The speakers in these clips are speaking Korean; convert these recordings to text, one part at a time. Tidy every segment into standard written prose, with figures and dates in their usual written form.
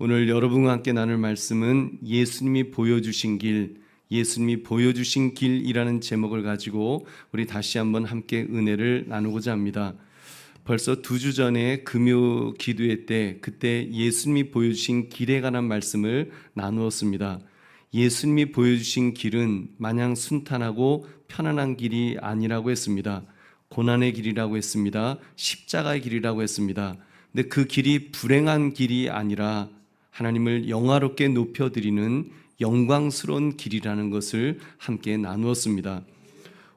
오늘 여러분과 함께 나눌 말씀은 예수님이 보여주신 길이라는 제목을 가지고 우리 다시 한번 함께 은혜를 나누고자 합니다. 벌써 2주 전에 금요 기도회 때 그때 예수님이 보여주신 길에 관한 말씀을 나누었습니다. 예수님이 보여주신 길은 마냥 순탄하고 편안한 길이 아니라고 했습니다. 고난의 길이라고 했습니다. 십자가의 길이라고 했습니다. 근데 그 길이 불행한 길이 아니라 하나님을 영화롭게 높여드리는 영광스러운 길이라는 것을 함께 나누었습니다.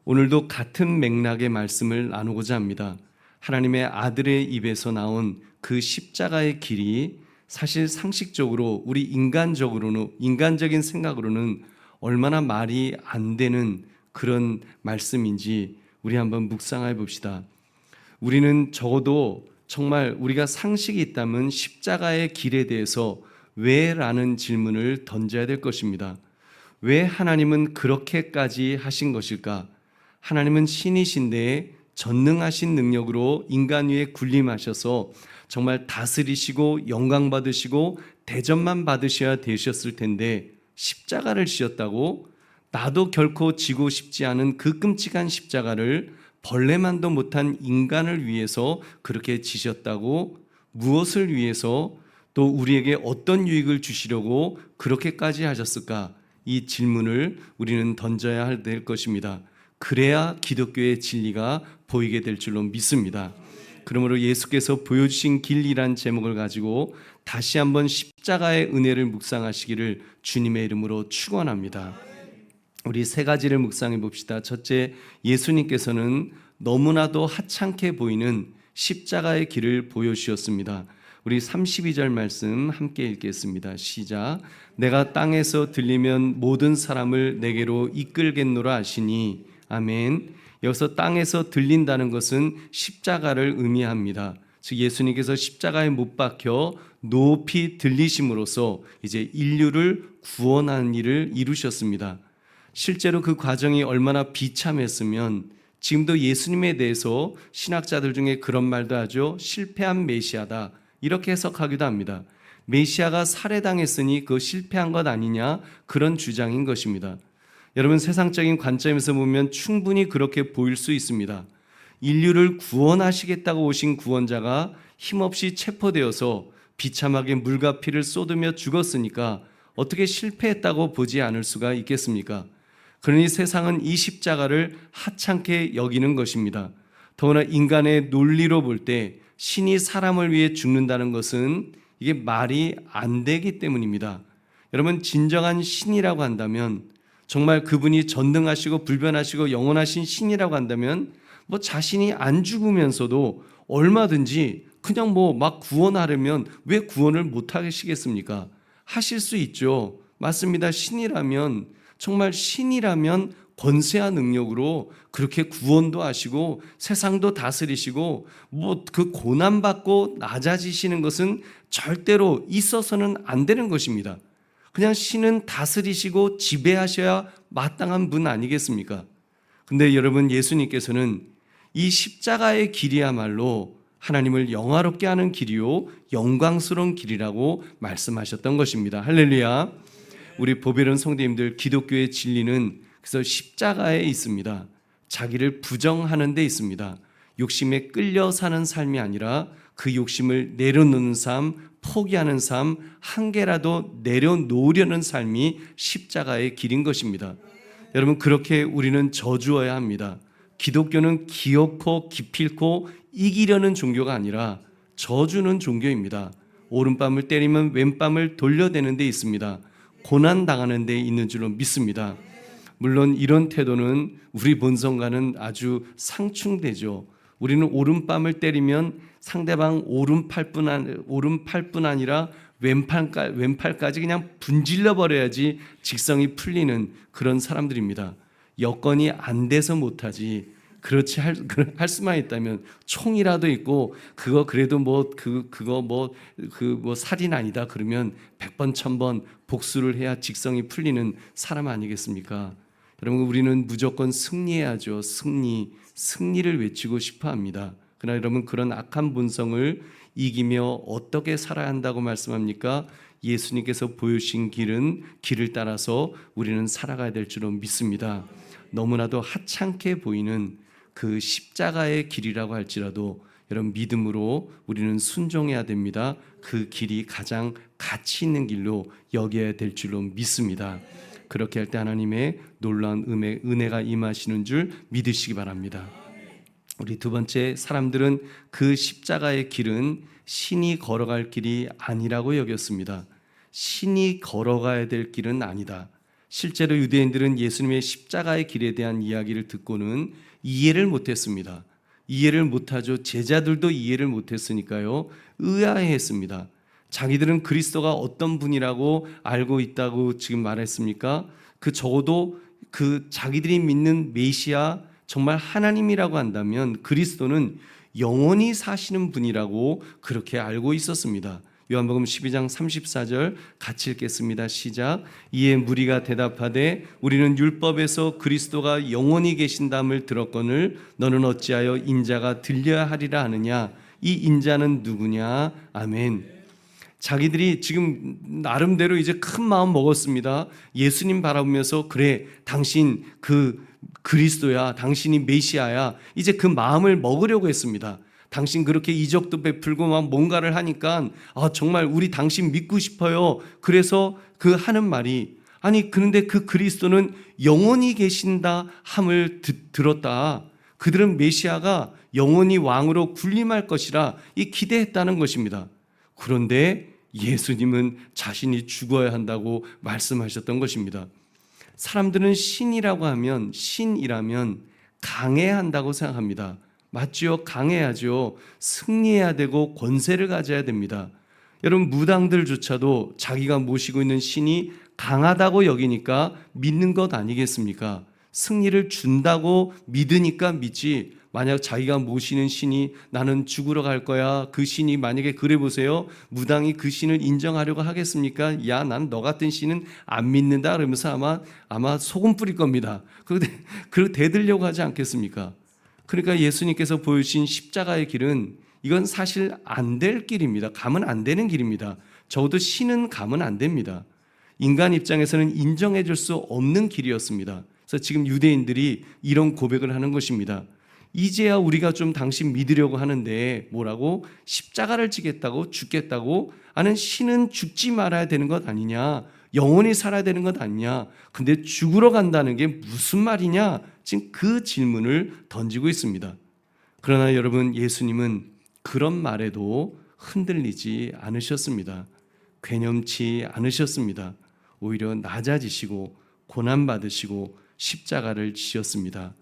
오늘도 같은 맥락의 말씀을 나누고자 합니다. 하나님의 아들의 입에서 나온 그 십자가의 길이 사실 상식적으로 우리 인간적인 생각으로는 얼마나 말이 안 되는 그런 말씀인지 우리 한번 묵상해 봅시다. 우리는 적어도 정말 우리가 상식이 있다면 십자가의 길에 대해서 왜? 라는 질문을 던져야 될 것입니다. 왜 하나님은 그렇게까지 하신 것일까? 하나님은 신이신데 전능하신 능력으로 인간 위에 군림하셔서 정말 다스리시고 영광 받으시고 대접만 받으셔야 되셨을 텐데 십자가를 지셨다고? 나도 결코 지고 싶지 않은 그 끔찍한 십자가를 벌레만도 못한 인간을 위해서 그렇게 지셨다고? 무엇을 위해서? 또 우리에게 어떤 유익을 주시려고 그렇게까지 하셨을까? 이 질문을 우리는 던져야 될 것입니다. 그래야 기독교의 진리가 보이게 될 줄로 믿습니다. 그러므로 예수께서 보여주신 길이란 제목을 가지고 다시 한번 십자가의 은혜를 묵상하시기를 주님의 이름으로 축원합니다. 우리 세 가지를 묵상해 봅시다. 첫째, 예수님께서는 너무나도 하찮게 보이는 십자가의 길을 보여주셨습니다. 우리 32절 말씀 함께 읽겠습니다. 시작. 내가 땅에서 들리면 모든 사람을 내게로 이끌겠노라 하시니. 아멘. 여기서 땅에서 들린다는 것은 십자가를 의미합니다. 즉 예수님께서 십자가에 못 박혀 높이 들리심으로써 이제 인류를 구원하는 일을 이루셨습니다. 실제로 그 과정이 얼마나 비참했으면 지금도 예수님에 대해서 신학자들 중에 그런 말도 하죠. 실패한 메시아다. 이렇게 해석하기도 합니다. 메시아가 살해당했으니 그 실패한 것 아니냐, 그런 주장인 것입니다. 여러분, 세상적인 관점에서 보면 충분히 그렇게 보일 수 있습니다. 인류를 구원하시겠다고 오신 구원자가 힘없이 체포되어서 비참하게 물과 피를 쏟으며 죽었으니까 어떻게 실패했다고 보지 않을 수가 있겠습니까? 그러니 세상은 이 십자가를 하찮게 여기는 것입니다. 더구나 인간의 논리로 볼 때 신이 사람을 위해 죽는다는 것은 이게 말이 안 되기 때문입니다. 여러분, 진정한 신이라고 한다면, 정말 그분이 전능하시고 불변하시고 영원하신 신이라고 한다면 뭐 자신이 안 죽으면서도 얼마든지 그냥 뭐 막 구원하려면 왜 구원을 못 하시겠습니까? 하실 수 있죠. 맞습니다. 정말 신이라면 권세와 능력으로 그렇게 구원도 하시고 세상도 다스리시고 뭐 그 고난받고 낮아지시는 것은 절대로 있어서는 안 되는 것입니다. 그냥 신은 다스리시고 지배하셔야 마땅한 분 아니겠습니까? 근데 여러분, 예수님께서는 이 십자가의 길이야말로 하나님을 영화롭게 하는 길이요 영광스러운 길이라고 말씀하셨던 것입니다. 할렐루야. 우리 보배로운 성도님들, 기독교의 진리는 그래서 십자가에 있습니다. 자기를 부정하는 데 있습니다. 욕심에 끌려 사는 삶이 아니라 그 욕심을 내려놓는 삶, 포기하는 삶, 한 개라도 내려놓으려는 삶이 십자가의 길인 것입니다. 여러분, 그렇게 우리는 저주어야 합니다. 기독교는 기어코 기필코 이기려는 종교가 아니라 저주는 종교입니다. 오른밤을 때리면 왼밤을 돌려대는 데 있습니다. 고난당하는 데 있는 줄로 믿습니다. 물론 이런 태도는 우리 본성과는 아주 상충되죠. 우리는 오른밤을 때리면 상대방 오른팔뿐 아니라 왼팔까지 그냥 분질러 버려야지 직성이 풀리는 그런 사람들입니다. 여건이 안 돼서 못하지. 그렇지 할 수만 있다면 총이라도 있고 그거 그래도 살인 아니다 그러면 100번 1000번 복수를 해야 직성이 풀리는 사람 아니겠습니까? 여러분, 우리는 무조건 승리해야죠. 승리를 외치고 싶어 합니다. 그러나 여러분, 그런 악한 본성을 이기며 어떻게 살아야 한다고 말씀합니까? 예수님께서 보여주신 길을 따라서 우리는 살아가야 될 줄로 믿습니다. 너무나도 하찮게 보이는 그 십자가의 길이라고 할지라도 여러분, 믿음으로 우리는 순종해야 됩니다. 그 길이 가장 가치 있는 길로 여겨야 될 줄로 믿습니다. 그렇게 할 때 하나님의 놀라운 은혜가 임하시는 줄 믿으시기 바랍니다. 우리 두 번째, 사람들은 그 십자가의 길은 신이 걸어갈 길이 아니라고 여겼습니다. 신이 걸어가야 될 길은 아니다. 실제로 유대인들은 예수님의 십자가의 길에 대한 이야기를 듣고는 이해를 못했습니다. 이해를 못하죠. 제자들도 이해를 못했으니까요, 의아해했습니다. 자기들은 그리스도가 어떤 분이라고 알고 있다고 지금 말했습니까? 적어도 자기들이 믿는 메시아, 정말 하나님이라고 한다면 그리스도는 영원히 사시는 분이라고 그렇게 알고 있었습니다. 요한복음 12장 34절 같이 읽겠습니다. 시작. 이에 무리가 대답하되 우리는 율법에서 그리스도가 영원히 계신담을 들었거늘 너는 어찌하여 인자가 들려야 하리라 하느냐? 이 인자는 누구냐? 아멘. 자기들이 지금 나름대로 이제 큰 마음 먹었습니다. 예수님 바라보면서 그래, 당신 그리스도야, 당신이 메시아야. 이제 그 마음을 먹으려고 했습니다. 당신 그렇게 이적도 베풀고 막 뭔가를 하니까 정말 우리 당신 믿고 싶어요. 그래서 그 하는 말이, 아니 그런데 그 그리스도는 영원히 계신다 함을 들었다. 그들은 메시아가 영원히 왕으로 군림할 것이라 이 기대했다는 것입니다. 그런데 예수님은 자신이 죽어야 한다고 말씀하셨던 것입니다. 사람들은 신이라면 강해야 한다고 생각합니다. 맞죠? 강해야죠. 승리해야 되고 권세를 가져야 됩니다. 여러분, 무당들조차도 자기가 모시고 있는 신이 강하다고 여기니까 믿는 것 아니겠습니까? 승리를 준다고 믿으니까 믿지, 만약 자기가 모시는 신이 나는 죽으러 갈 거야, 그 신이 만약에 그래 보세요, 무당이 그 신을 인정하려고 하겠습니까? 야, 난 너 같은 신은 안 믿는다 그러면서 아마 소금 뿌릴 겁니다. 그리고 대들려고 하지 않겠습니까? 그러니까 예수님께서 보여주신 십자가의 길은 이건 사실 안 될 길입니다. 가면 안 되는 길입니다. 적어도 신은 가면 안 됩니다. 인간 입장에서는 인정해 줄 수 없는 길이었습니다. 그래서 지금 유대인들이 이런 고백을 하는 것입니다. 이제야 우리가 좀 당신 믿으려고 하는데 뭐라고? 십자가를 지겠다고, 죽겠다고? 아는 신은 죽지 말아야 되는 것 아니냐? 영원히 살아야 되는 것 아니냐? 근데 죽으러 간다는 게 무슨 말이냐? 지금 그 질문을 던지고 있습니다. 그러나 여러분, 예수님은 그런 말에도 흔들리지 않으셨습니다. 괴념치 않으셨습니다. 오히려 낮아지시고 고난받으시고 십자가를 지셨습니다.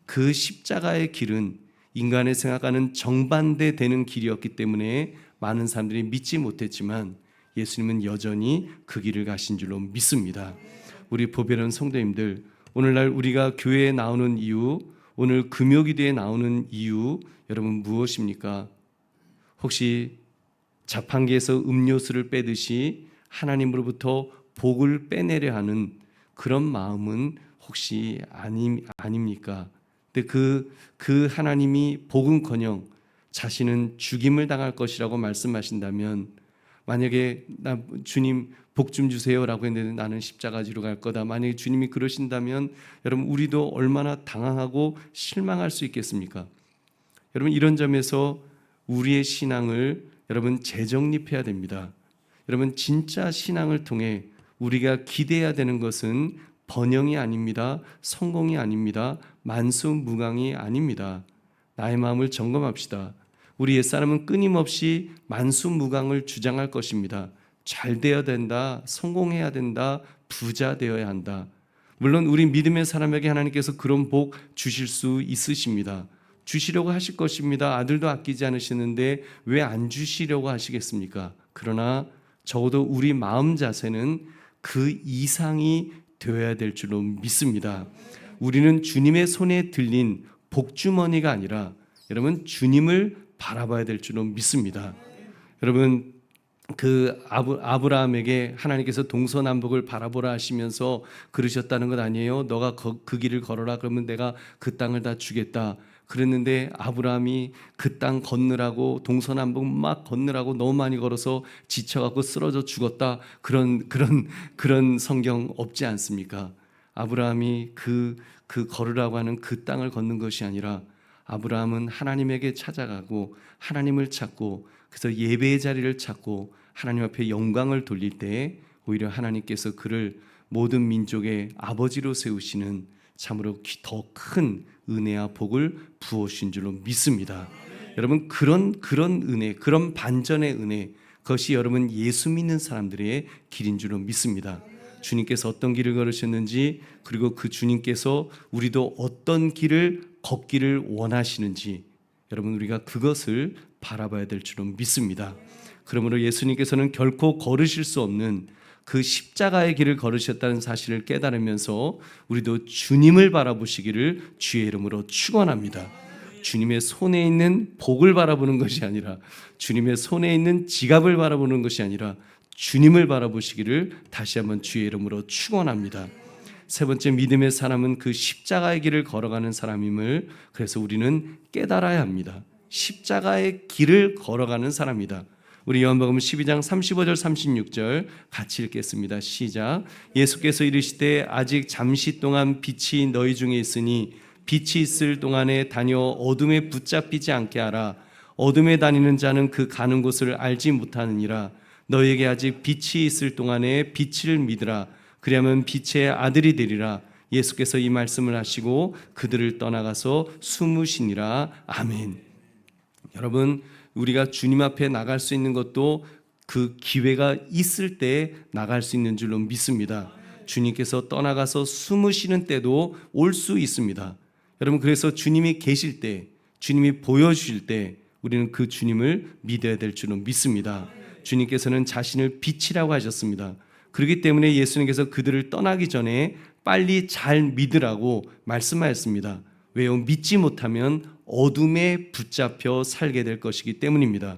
그 십자가의 길은 인간의 생각하는 정반대되는 길이었기 때문에 많은 사람들이 믿지 못했지만 예수님은 여전히 그 길을 가신 줄로 믿습니다. 우리 보배로운 성도님들, 오늘날 우리가 교회에 나오는 이유, 오늘 금요기도에 나오는 이유, 여러분 무엇입니까? 혹시 자판기에서 음료수를 빼듯이 하나님으로부터 복을 빼내려 하는 그런 마음은 혹시 아닙니까? 근데 그 하나님이 복은커녕 자신은 죽임을 당할 것이라고 말씀하신다면, 만약에 나 주님 복 좀 주세요라고 했는데 나는 십자가지로 갈 거다, 만약에 주님이 그러신다면 여러분, 우리도 얼마나 당황하고 실망할 수 있겠습니까? 여러분, 이런 점에서 우리의 신앙을 여러분 재정립해야 됩니다. 여러분, 진짜 신앙을 통해 우리가 기대해야 되는 것은 번영이 아닙니다. 성공이 아닙니다. 만수무강이 아닙니다. 나의 마음을 점검합시다. 우리 옛사람은 끊임없이 만수무강을 주장할 것입니다. 잘 되어야 된다, 성공해야 된다, 부자 되어야 한다. 물론 우리 믿음의 사람에게 하나님께서 그런 복 주실 수 있으십니다. 주시려고 하실 것입니다. 아들도 아끼지 않으시는데 왜 안 주시려고 하시겠습니까? 그러나 적어도 우리 마음 자세는 그 이상이 되어야 될 줄로 믿습니다. 우리는 주님의 손에 들린 복주머니가 아니라 여러분, 주님을 바라봐야 될 줄로 믿습니다. 여러분, 아브라함에게 하나님께서 동서남북을 바라보라 하시면서 그러셨다는 것 아니에요? 너가 그 길을 걸어라, 그러면 내가 그 땅을 다 주겠다. 그랬는데 아브라함이 그 땅 건너라고 동서남북 막 건너라고 너무 많이 걸어서 지쳐갖고 쓰러져 죽었다. 그런 성경 없지 않습니까? 아브라함이 그 걸으라고 하는 그 땅을 걷는 것이 아니라 아브라함은 하나님에게 찾아가고 하나님을 찾고 그래서 예배의 자리를 찾고 하나님 앞에 영광을 돌릴 때에 오히려 하나님께서 그를 모든 민족의 아버지로 세우시는 참으로 더 큰 은혜와 복을 부어주신 줄로 믿습니다. 여러분 그런 은혜, 그런 반전의 은혜, 그것이 여러분 예수 믿는 사람들의 길인 줄로 믿습니다. 주님께서 어떤 길을 걸으셨는지, 그리고 그 주님께서 우리도 어떤 길을 걷기를 원하시는지 여러분 우리가 그것을 바라봐야 될 줄로 믿습니다. 그러므로 예수님께서는 결코 걸으실 수 없는 그 십자가의 길을 걸으셨다는 사실을 깨달으면서 우리도 주님을 바라보시기를 주의 이름으로 축원합니다. 주님의 손에 있는 복을 바라보는 것이 아니라, 주님의 손에 있는 지갑을 바라보는 것이 아니라 주님을 바라보시기를 다시 한번 주의 이름으로 축원합니다. 세 번째, 믿음의 사람은 그 십자가의 길을 걸어가는 사람임을 그래서 우리는 깨달아야 합니다. 십자가의 길을 걸어가는 사람이다. 우리 요한복음 12장 35절 36절 같이 읽겠습니다. 시작. 예수께서 이르시되 아직 잠시 동안 빛이 너희 중에 있으니 빛이 있을 동안에 다녀 어둠에 붙잡히지 않게 하라. 어둠에 다니는 자는 그 가는 곳을 알지 못하느니라. 너희에게 아직 빛이 있을 동안에 빛을 믿으라. 그리하면 빛의 아들이 되리라. 예수께서 이 말씀을 하시고 그들을 떠나가서 숨으시니라. 아멘. 여러분, 우리가 주님 앞에 나갈 수 있는 것도 그 기회가 있을 때 나갈 수 있는 줄로 믿습니다. 주님께서 떠나가서 숨으시는 때도 올 수 있습니다. 여러분, 그래서 주님이 계실 때, 주님이 보여주실 때 우리는 그 주님을 믿어야 될 줄로 믿습니다. 주님께서는 자신을 빛이라고 하셨습니다. 그렇기 때문에 예수님께서 그들을 떠나기 전에 빨리 잘 믿으라고 말씀하였습니다. 왜요? 믿지 못하면 어둠에 붙잡혀 살게 될 것이기 때문입니다.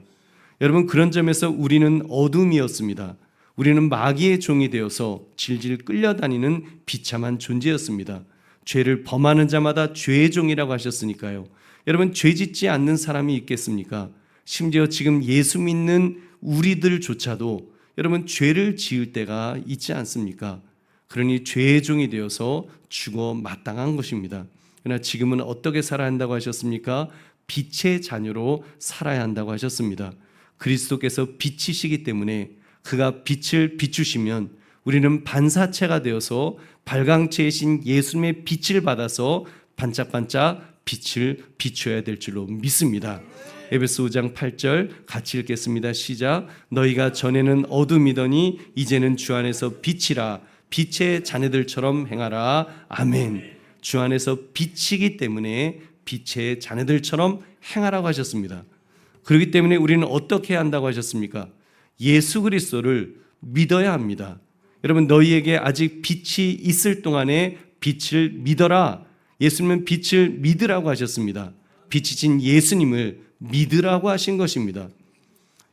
여러분, 그런 점에서 우리는 어둠이었습니다. 우리는 마귀의 종이 되어서 질질 끌려다니는 비참한 존재였습니다. 죄를 범하는 자마다 죄의 종이라고 하셨으니까요. 여러분, 죄 짓지 않는 사람이 있겠습니까? 심지어 지금 예수 믿는 우리들조차도 여러분 죄를 지을 때가 있지 않습니까? 그러니 죄의 종이 되어서 죽어 마땅한 것입니다. 그러나 지금은 어떻게 살아야 한다고 하셨습니까? 빛의 자녀로 살아야 한다고 하셨습니다. 그리스도께서 빛이시기 때문에 그가 빛을 비추시면 우리는 반사체가 되어서 발광체이신 예수님의 빛을 받아서 반짝반짝 빛을 비춰야 될 줄로 믿습니다. 에베소 5장 8절 같이 읽겠습니다. 시작. 너희가 전에는 어둠이더니 이제는 주 안에서 빛이라. 빛의 자녀들처럼 행하라. 아멘. 주 안에서 빛이기 때문에 빛의 자녀들처럼 행하라고 하셨습니다. 그렇기 때문에 우리는 어떻게 해야 한다고 하셨습니까? 예수 그리스도를 믿어야 합니다. 여러분, 너희에게 아직 빛이 있을 동안에 빛을 믿어라. 예수님은 빛을 믿으라고 하셨습니다. 빛이신 예수님을 믿으라고 하신 것입니다.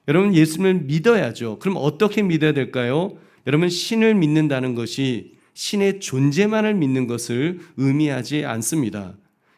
여러분, 예수님을 믿어야죠. 그럼 어떻게 믿어야 될까요? 여러분, 신을 믿는다는 것이 신의 존재만을 믿는 것을 의미하지 않습니다.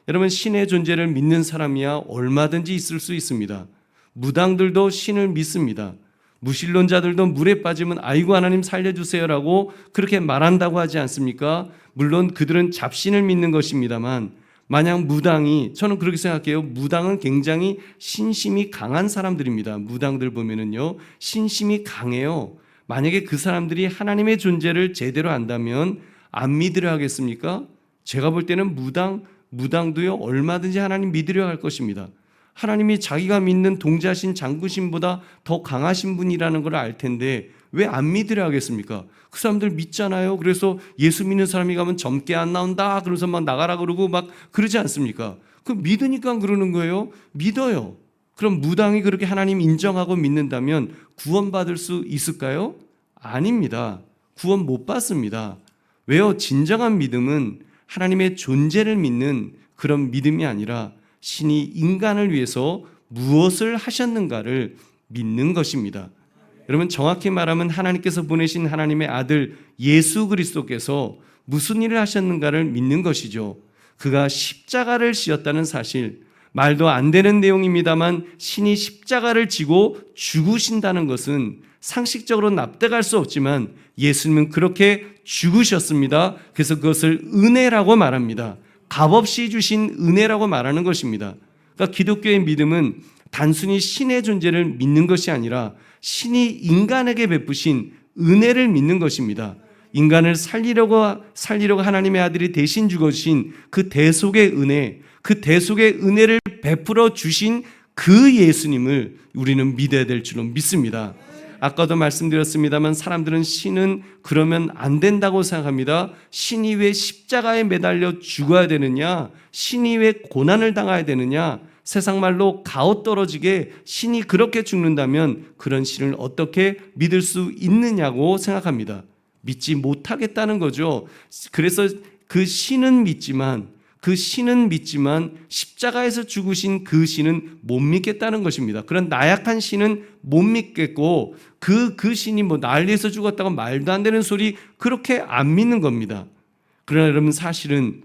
여러분, 신의 존재를 믿는 사람이야 얼마든지 있을 수 있습니다. 무당들도 신을 믿습니다. 무신론자들도 물에 빠지면 아이고 하나님 살려주세요라고 그렇게 말한다고 하지 않습니까? 물론 그들은 잡신을 믿는 것입니다만, 만약 무당이, 저는 그렇게 생각해요. 무당은 굉장히 신심이 강한 사람들입니다. 무당들 보면은요, 신심이 강해요. 만약에 그 사람들이 하나님의 존재를 제대로 안다면 안 믿으려 하겠습니까? 제가 볼 때는 무당도요 얼마든지 하나님 믿으려 할 것입니다. 하나님이 자기가 믿는 동자신 장구신보다 더 강하신 분이라는 걸 알 텐데 왜 안 믿으려 하겠습니까? 그 사람들 믿잖아요. 그래서 예수 믿는 사람이 가면 젊게 안 나온다 그러면서 막 나가라 그러고 막 그러지 않습니까? 그 믿으니까 그러는 거예요. 믿어요. 그럼 무당이 그렇게 하나님 인정하고 믿는다면 구원받을 수 있을까요? 아닙니다. 구원 못 받습니다. 왜요? 진정한 믿음은 하나님의 존재를 믿는 그런 믿음이 아니라 신이 인간을 위해서 무엇을 하셨는가를 믿는 것입니다. 여러분, 정확히 말하면 하나님께서 보내신 하나님의 아들 예수 그리스도께서 무슨 일을 하셨는가를 믿는 것이죠. 그가 십자가를 지었다는 사실, 말도 안 되는 내용입니다만 신이 십자가를 지고 죽으신다는 것은 상식적으로 납득할 수 없지만 예수님은 그렇게 죽으셨습니다. 그래서 그것을 은혜라고 말합니다. 값없이 주신 은혜라고 말하는 것입니다. 그러니까 기독교의 믿음은 단순히 신의 존재를 믿는 것이 아니라 신이 인간에게 베푸신 은혜를 믿는 것입니다. 인간을 살리려고 하나님의 아들이 대신 죽으신 그 대속의 은혜, 그 대속의 은혜를 베풀어 주신 그 예수님을 우리는 믿어야 될 줄로 믿습니다. 아까도 말씀드렸습니다만 사람들은 신은 그러면 안 된다고 생각합니다. 신이 왜 십자가에 매달려 죽어야 되느냐? 신이 왜 고난을 당해야 되느냐? 세상 말로 가오떨어지게 신이 그렇게 죽는다면 그런 신을 어떻게 믿을 수 있느냐고 생각합니다. 믿지 못하겠다는 거죠. 그래서 그 신은 믿지만 십자가에서 죽으신 그 신은 못 믿겠다는 것입니다. 그런 나약한 신은 못 믿겠고 그 신이 뭐 날 위해서 죽었다고 말도 안 되는 소리 그렇게 안 믿는 겁니다. 그러나 여러분 사실은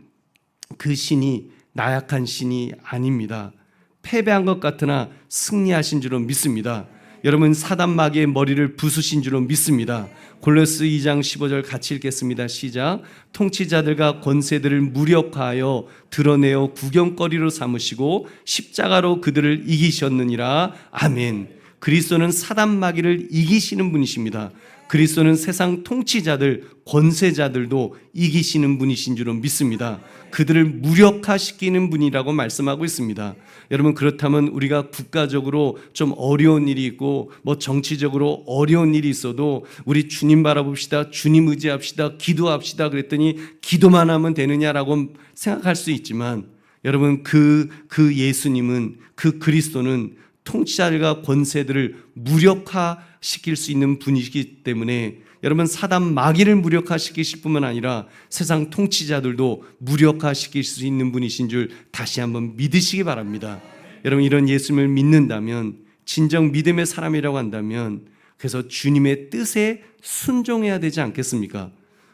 그 신이 나약한 신이 아닙니다. 패배한 것 같으나 승리하신 줄로 믿습니다. 여러분 사단 마귀의 머리를 부수신 줄로 믿습니다. 골로새 2장 15절 같이 읽겠습니다. 시작. 통치자들과 권세들을 무력화하여 드러내어 구경거리로 삼으시고 십자가로 그들을 이기셨느니라. 아멘. 그리스도는 사단 마귀를 이기시는 분이십니다. 그리스도는 세상 통치자들, 권세자들도 이기시는 분이신 줄로 믿습니다. 그들을 무력화시키는 분이라고 말씀하고 있습니다. 여러분 그렇다면 우리가 국가적으로 좀 어려운 일이 있고 뭐 정치적으로 어려운 일이 있어도 우리 주님 바라봅시다. 주님 의지합시다. 기도합시다. 그랬더니 기도만 하면 되느냐라고 생각할 수 있지만 여러분 그 예수님은 그 그리스도는 통치자들과 권세들을 무력화시킬 수 있는 분이기 때문에 여러분 사단 마귀를 무력화시키실 뿐만 아니라 세상 통치자들도 무력화시킬 수 있는 분이신 줄 다시 한번 믿으시기 바랍니다. 여러분 이런 예수님을 믿는다면 진정 믿음의 사람이라고 한다면 그래서 주님의 뜻에 순종해야 되지 않겠습니까?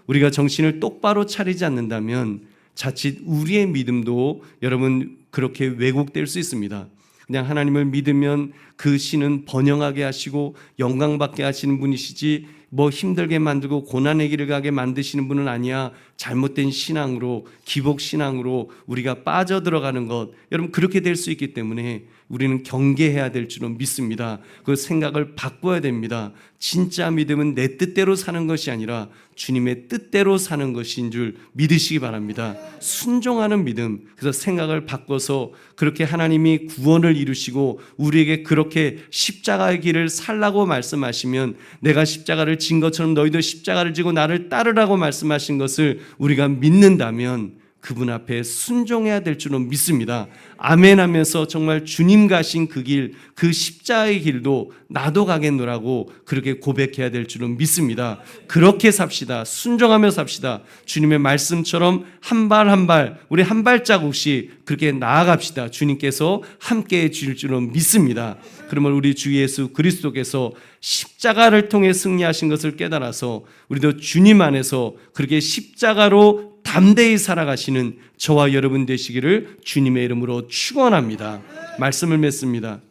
우리가 정신을 똑바로 차리지 않는다면 자칫 우리의 믿음도 여러분 그렇게 왜곡될 수 있습니다. 그냥 하나님을 믿으면 그 신은 번영하게 하시고 영광받게 하시는 분이시지 뭐 힘들게 만들고 고난의 길을 가게 만드시는 분은 아니야. 잘못된 신앙으로 기복신앙으로 우리가 빠져들어가는 것 여러분 그렇게 될 수 있기 때문에 우리는 경계해야 될 줄로 믿습니다. 그 생각을 바꿔야 됩니다. 진짜 믿음은 내 뜻대로 사는 것이 아니라 주님의 뜻대로 사는 것인 줄 믿으시기 바랍니다. 순종하는 믿음. 그래서 생각을 바꿔서 그렇게 하나님이 구원을 이루시고 우리에게 그렇게 십자가의 길을 살라고 말씀하시면 내가 십자가를 진 것처럼 너희도 십자가를 지고 나를 따르라고 말씀하신 것을 우리가 믿는다면 그분 앞에 순종해야 될 줄로 믿습니다. 아멘 하면서 정말 주님 가신 그 길, 그 십자가의 길도 나도 가겠노라고 그렇게 고백해야 될 줄로 믿습니다. 그렇게 삽시다. 순종하며 삽시다. 주님의 말씀처럼 한 발 한 발, 우리 한 발자국씩 그렇게 나아갑시다. 주님께서 함께해 주실 줄로 믿습니다. 그러면 우리 주 예수 그리스도께서 십자가를 통해 승리하신 것을 깨달아서 우리도 주님 안에서 그렇게 십자가로 담대히 살아가시는 저와 여러분 되시기를 주님의 이름으로 축원합니다. 말씀을 맺습니다.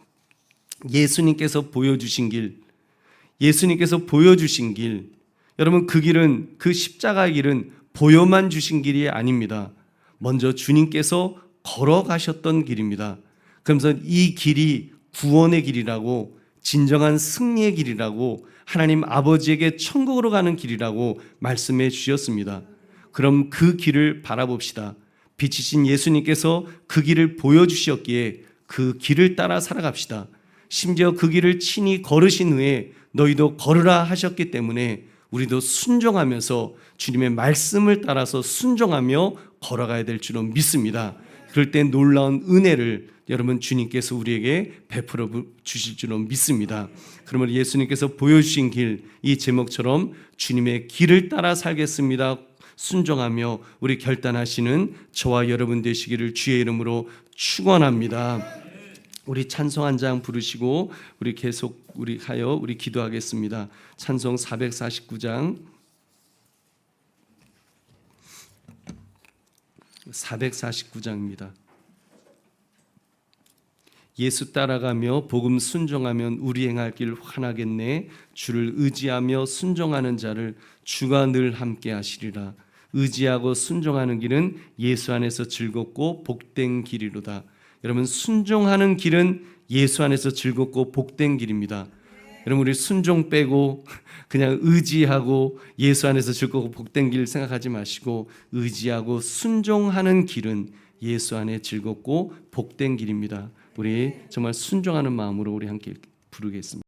예수님께서 보여주신 길, 여러분 그 길은 그 십자가의 길은 보여만 주신 길이 아닙니다. 먼저 주님께서 걸어가셨던 길입니다. 그러면서 이 길이 구원의 길이라고 진정한 승리의 길이라고 하나님 아버지에게 천국으로 가는 길이라고 말씀해 주셨습니다. 그럼 그 길을 바라봅시다. 빛이신 예수님께서 그 길을 보여주셨기에 그 길을 따라 살아갑시다. 심지어 그 길을 친히 걸으신 후에 너희도 걸으라 하셨기 때문에 우리도 순종하면서 주님의 말씀을 따라서 순종하며 걸어가야 될 줄로 믿습니다. 그럴 때 놀라운 은혜를 여러분 주님께서 우리에게 베풀어 주실 줄로 믿습니다. 그러면 예수님께서 보여주신 길, 이 제목처럼 주님의 길을 따라 살겠습니다. 순종하며 우리 결단하시는 저와 여러분 되시기를 주의 이름으로 축원합니다. 우리 찬송 한 장 부르시고 우리 계속 우리 기도하겠습니다. 찬송 449장 449장입니다. 예수 따라가며 복음 순종하면 우리 행할 길 환하겠네. 주를 의지하며 순종하는 자를 주가 늘 함께 하시리라. 의지하고 순종하는 길은 예수 안에서 즐겁고 복된 길이로다. 여러분, 순종하는 길은 예수 안에서 즐겁고 복된 길입니다. 여러분, 우리 순종 빼고 그냥 의지하고 예수 안에서 즐겁고 복된 길 생각하지 마시고, 의지하고 순종하는 길은 예수 안에 즐겁고 복된 길입니다. 우리 정말 순종하는 마음으로 우리 함께 부르겠습니다.